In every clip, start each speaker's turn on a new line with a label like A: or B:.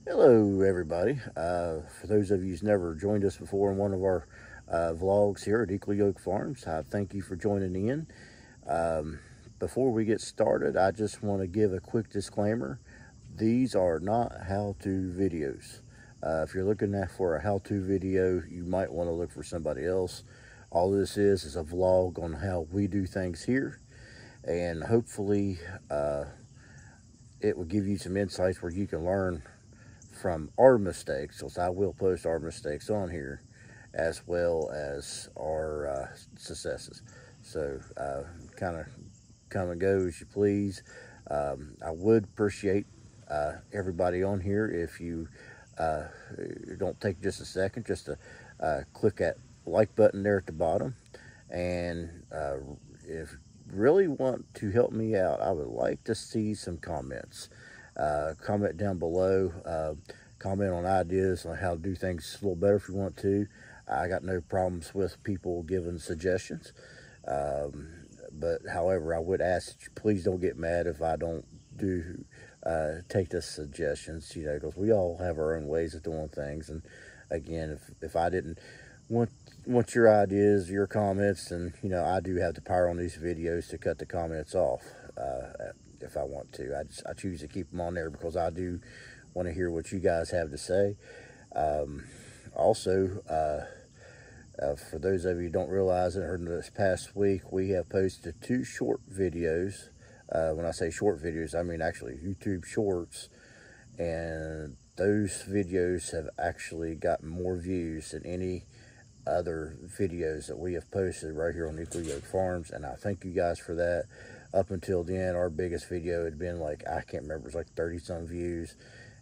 A: Hello, everybody. For those of you who's never joined us before in one of our vlogs here at Equally Yoked Farms, I thank you for joining in. Before we get started, I just want to give a quick disclaimer. These are not how-to videos. If you're looking for a how-to video, you might want to look for somebody else. All this is a vlog on how we do things here, and hopefully it will give you some insights where you can learn from our mistakes, because I will post our mistakes on here, as well as our successes. So kind of come and go as you please. I would appreciate everybody on here if you don't take just a second just to click that like button there at the bottom. And if you really want to help me out, I would like to see some comments. Comment down below. Comment on ideas on how to do things a little better if you want to. I got no problems with people giving suggestions. But however, I would ask that you please don't get mad if I don't take the suggestions, because we all have our own ways of doing things. And again, if I didn't want your ideas, your comments, and I do have the power on these videos to cut the comments off if I want to. I choose to keep them on there because I do want to hear what you guys have to say. Also, for those of you who don't realize it, or this past week we have posted 2 short videos. When I say short videos, I mean actually YouTube shorts, and those videos have actually gotten more views than any other videos that we have posted right here on Equally Yoked Farms, and I thank you guys for that. Up until then, our biggest video had been like, I can't remember, it was like 30-some views,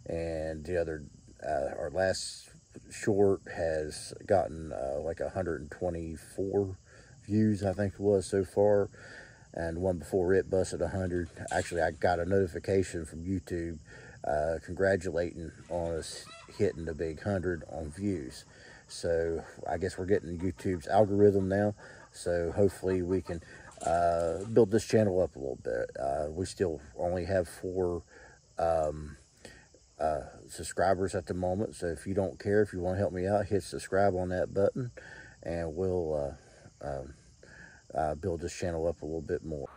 A: and the other, our last short has gotten like 124 views, I think it was, so far, and one before it busted 100. Actually, I got a notification from YouTube congratulating on us hitting the big 100 on views. So I guess we're getting YouTube's algorithm now, so hopefully we can build this channel up a little bit. We still only have 4 subscribers at the moment, so if you don't care, if you want to help me out, hit subscribe on that button, and we'll build this channel up a little bit more.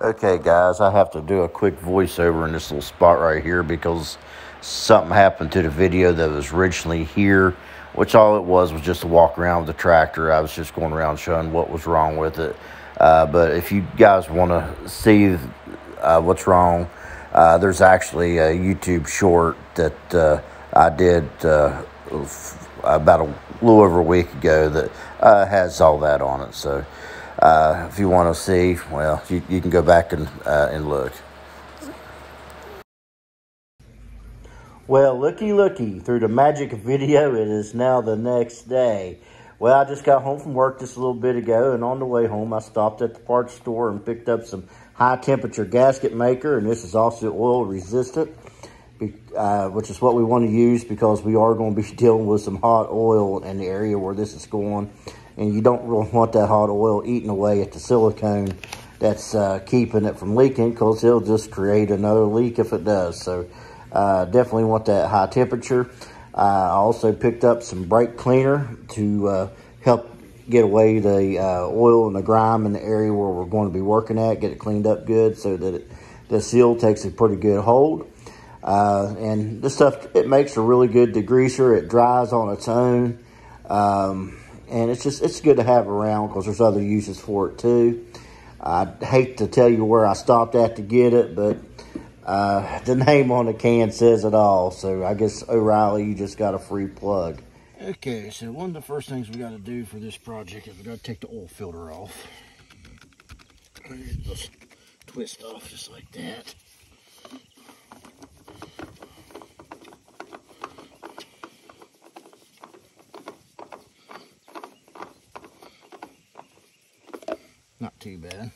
A: Okay, guys, I have to do a quick voiceover in this little spot right here because something happened to the video that was originally here, which all it was just a walk around with the tractor. I was just going around showing what was wrong with it. But if you guys want to see what's wrong, there's actually a YouTube short that I did about a little over a week ago that has all that on it. So if you want to see, well, you can go back and look. Well, looky, through the magic of video, it is now the next day. Well, I just got home from work just a little bit ago, and on the way home, I stopped at the parts store and picked up some high-temperature gasket maker, and this is also oil-resistant, which is what we want to use because we are going to be dealing with some hot oil in the area where this is going, and you don't really want that hot oil eating away at the silicone that's keeping it from leaking, because it'll just create another leak if it does. So definitely want that high temperature. I also picked up some brake cleaner to help get away the oil and the grime in the area where we're going to be working at, get it cleaned up good so that the seal takes a pretty good hold. And this stuff, it makes a really good degreaser. It dries on its own. And it's good to have around because there's other uses for it too. I'd hate to tell you where I stopped at to get it, but the name on the can says it all. So I guess O'Reilly, you just got a free plug. Okay, so one of the first things we got to do for this project is we got to take the oil filter off. Just twist off just like that. Not too bad.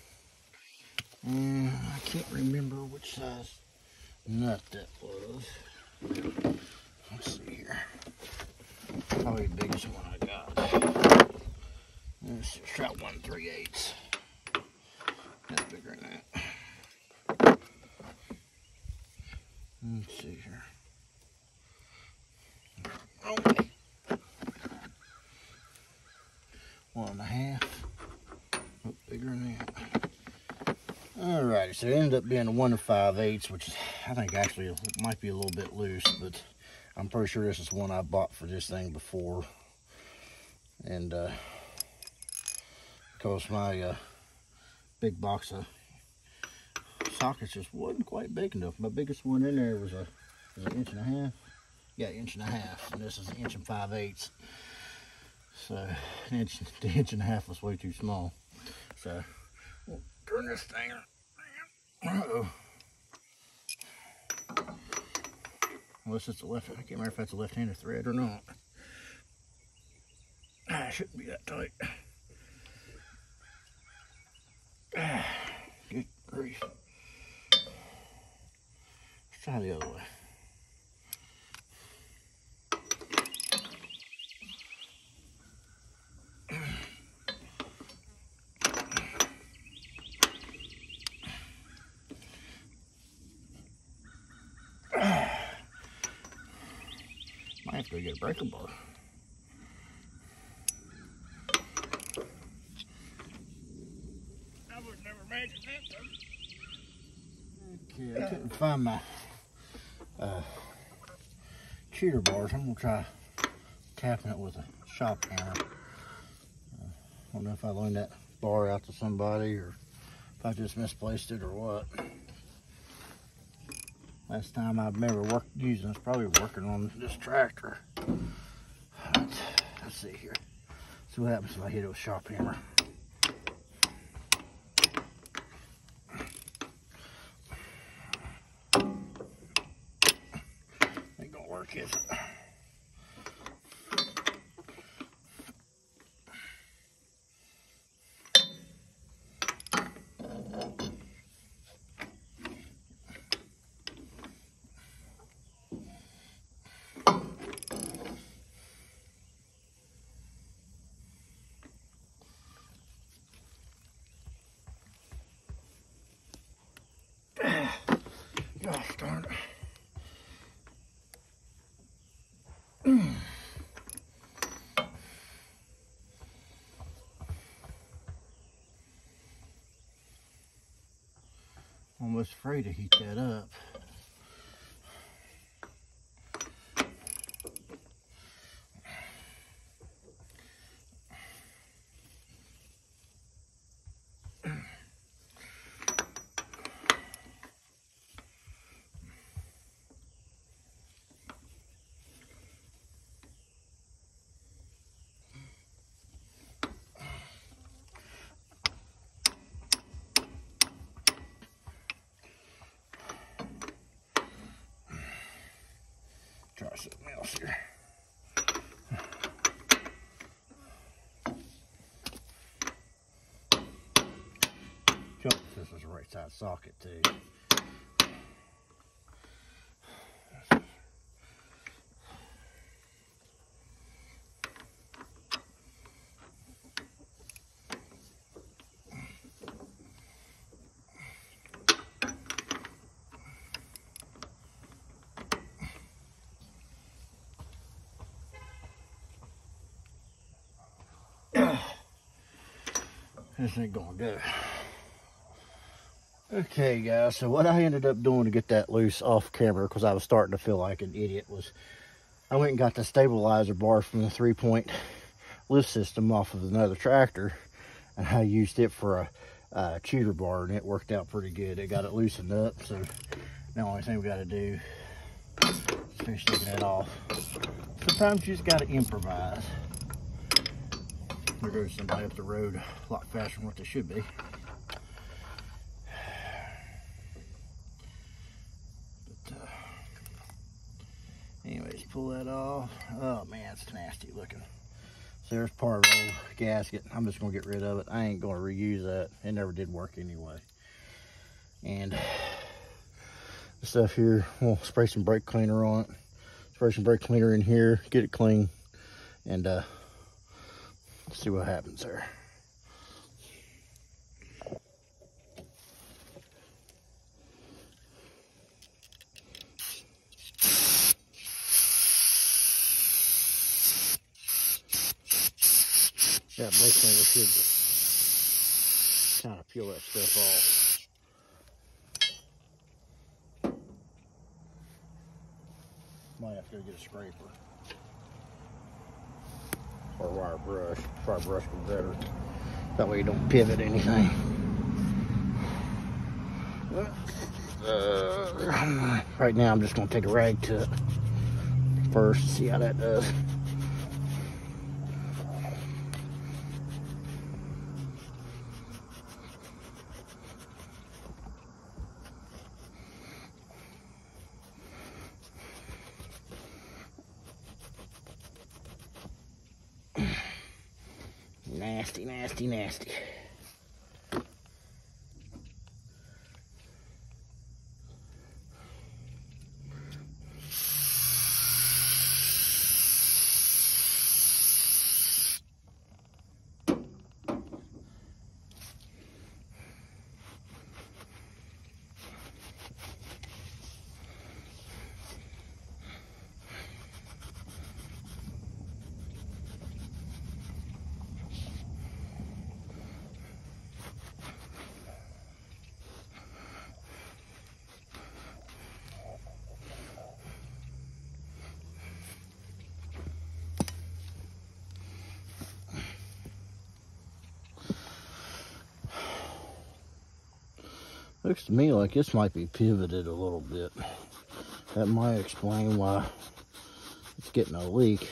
A: And I can't remember which size nut that was. Let's see here. Probably the biggest one I got. This is Trout 1/3/8. That's bigger than that. Let's see here. Okay. 1.5. Oh, bigger than that. Alrighty, so it ended up being a 1 5/8, which I think actually it might be a little bit loose, but I'm pretty sure this is one I bought for this thing before. And because my big box of sockets just wasn't quite big enough. My biggest one in there was an 1.5 inches. Yeah, 1.5 inches, and this is 1 5/8 inches. So the 1.5 inches was way too small. So we'll turn this thing on. Uh-oh. Unless it's a left, I can't remember if that's a left-handed thread or not. It shouldn't be that tight. Good grief. Let's try the other way. Might have to go get a breaker bar. I would never imagine that though. Okay, I couldn't find my cheater bars. I'm gonna try tapping it with a shop hammer. I don't know if I loaned that bar out to somebody or if I just misplaced it or what. Last time I remember using it's probably working on this tractor. Let's see here. See what happens if I hit it with a shop hammer. Ain't gonna work, is it? Gosh darn it. Almost afraid to heat that up. Try something else here. This is a right side socket too. This ain't gonna go. Okay guys, so what I ended up doing to get that loose off camera, because I was starting to feel like an idiot, was I went and got the stabilizer bar from the 3-point lift system off of another tractor, and I used it for a cheater bar, and it worked out pretty good. It got it loosened up, so now the only thing we got to do is finish taking that off. Sometimes you just got to improvise. There goes somebody up the road a lot faster than what they should be. But anyways, pull that off. Oh man, it's nasty looking. So there's part of the old gasket. I'm just gonna get rid of it. I ain't gonna reuse that. It never did work anyway. And the stuff here, we'll spray some brake cleaner on it. Spray some brake cleaner in here, get it clean, and see what happens there. Yeah, basically we should just kind of peel that stuff off. Might have to go get a scraper or a wire brush. Probably brush would be better. That way you don't pivot anything. Right now I'm just going to take a rag to it first, see how that does. Nasty, nasty, nasty. Looks to me like this might be pivoted a little bit. That might explain why it's getting a leak.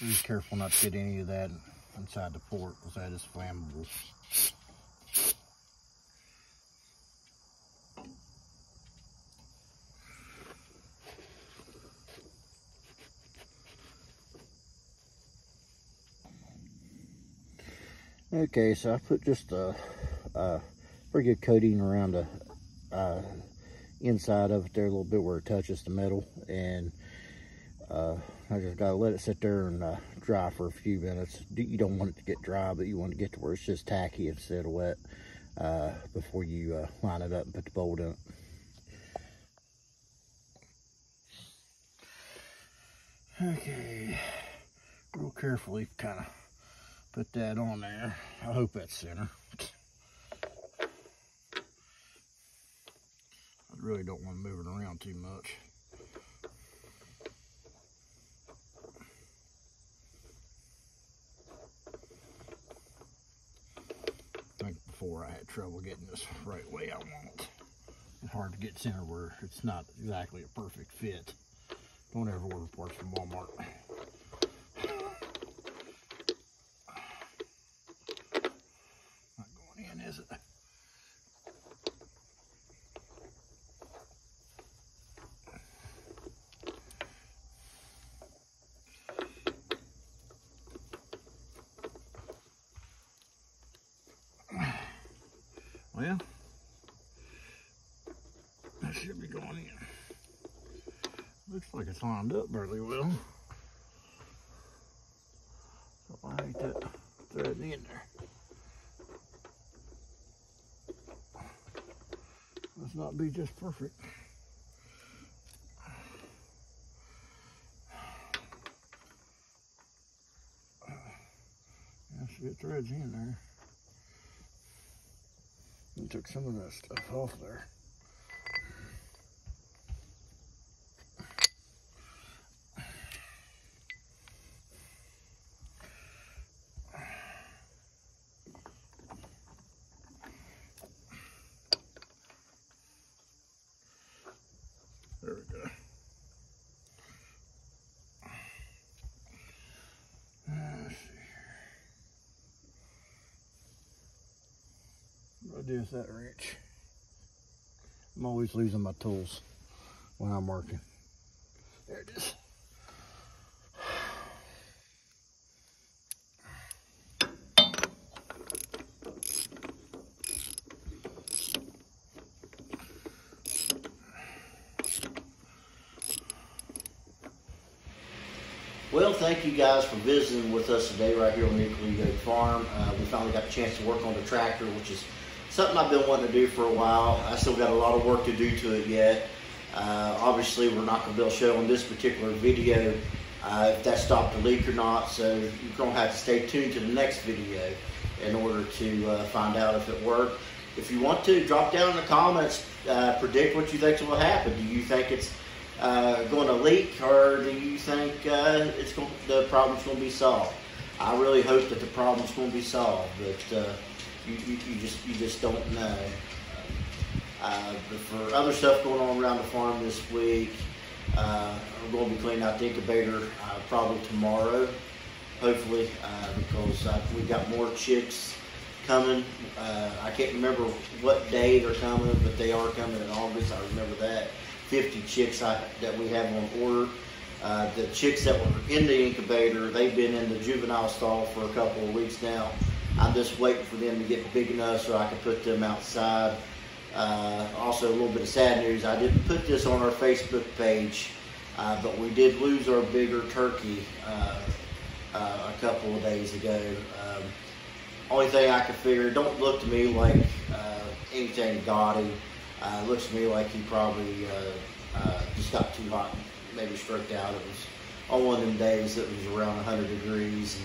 A: Be careful not to get any of that inside the port because that is flammable. Okay, so I put just a pretty good coating around the inside of it there, a little bit where it touches the metal, and I just gotta let it sit there and dry for a few minutes. You don't want it to get dry, but you want to get to where it's just tacky instead of wet before you line it up and put the bolt in it. Okay, real carefully kind of put that on there. I hope that's center. I really don't want to move it around too much. I think before I had trouble getting this right way I want it. It's hard to get center where it's not exactly a perfect fit. Don't ever order parts from Walmart. Not going in, is it? Well, that should be going in. Looks like it's lined up fairly well. So I hate that threading in there. Must not be just perfect. Has to get threads in there. And took some of that stuff off there. There we go. Let's see here. What do I do with that wrench? I'm always losing my tools when I'm working. There it is. Well, thank you guys for visiting with us today right here on the Nuclear Goat Farm. We finally got a chance to work on the tractor, which is something I've been wanting to do for a while. I still got a lot of work to do to it yet. Obviously, we're not going to be able to show on this particular video if that stopped a leak or not, so you're going to have to stay tuned to the next video in order to find out if it worked. If you want to, drop down in the comments, predict what you think will happen. Do you think it's going to leak, or do you think the problem's going to be solved? I really hope that the problem's going to be solved, but you just don't know. But for other stuff going on around the farm this week, we're going to be cleaning out the incubator probably tomorrow, hopefully, because we got more chicks coming. I can't remember what day they're coming, but they are coming in August. I remember that. 50 chicks that we have on order. The chicks that were in the incubator, they've been in the juvenile stall for a couple of weeks now. I'm just waiting for them to get big enough so I can put them outside. Also, a little bit of sad news. I didn't put this on our Facebook page, but we did lose our bigger turkey a couple of days ago. Only thing I could figure, don't look to me like anything gaudy. Looks to me like he probably just got too hot, maybe stroked out. It was on one of them days that was around 100 degrees,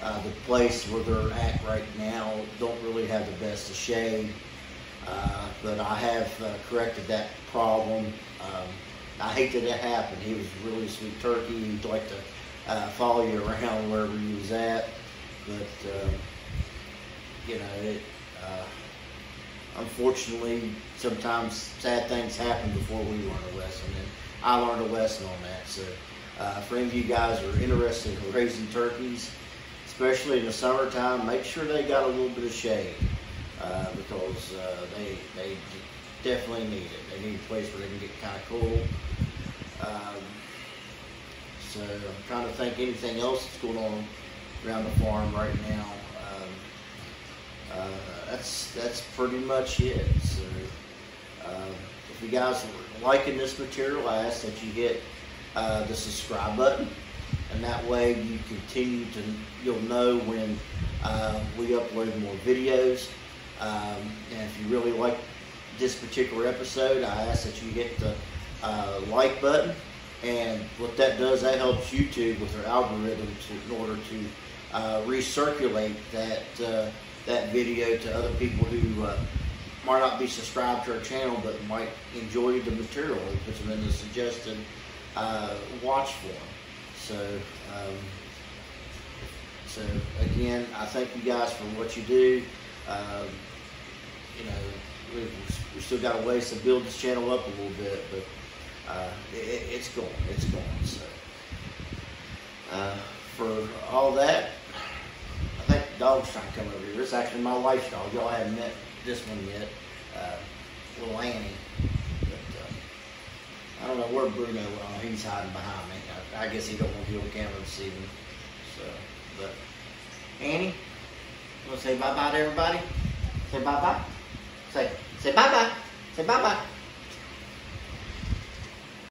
A: and the place where they're at right now don't really have the best of shade. But I have corrected that problem. I hate that it happened. He was a really sweet turkey. He'd like to follow you around wherever he was at, but you know, unfortunately, sometimes sad things happen before we learn a lesson, and I learned a lesson on that. So, for any of you guys who are interested in raising turkeys, especially in the summertime, make sure they got a little bit of shade, because they definitely need it. They need a place where they can get kind of cool. So, I'm trying to think anything else that's going on around the farm right now. That's pretty much it. So, if you guys are liking this material, I ask that you hit the subscribe button, and that way you'll know when we upload more videos. And if you really like this particular episode, I ask that you hit the like button, and what that does, that helps YouTube with their algorithm in order to recirculate that video to other people who might not be subscribed to our channel but might enjoy the material. It puts them in the suggested watch form. So again, I thank you guys for what you do. You know, we still got a ways to build this channel up a little bit, but it's going. So for all that, I think the dog's trying to come over here. This is actually my wife's dog. Y'all haven't met this one yet, little Annie. But I don't know where Bruno. He's hiding behind me. I guess he don't want to be on camera this evening. So, but Annie, you want to say bye bye to everybody? Say bye bye. Say bye bye. Say bye bye.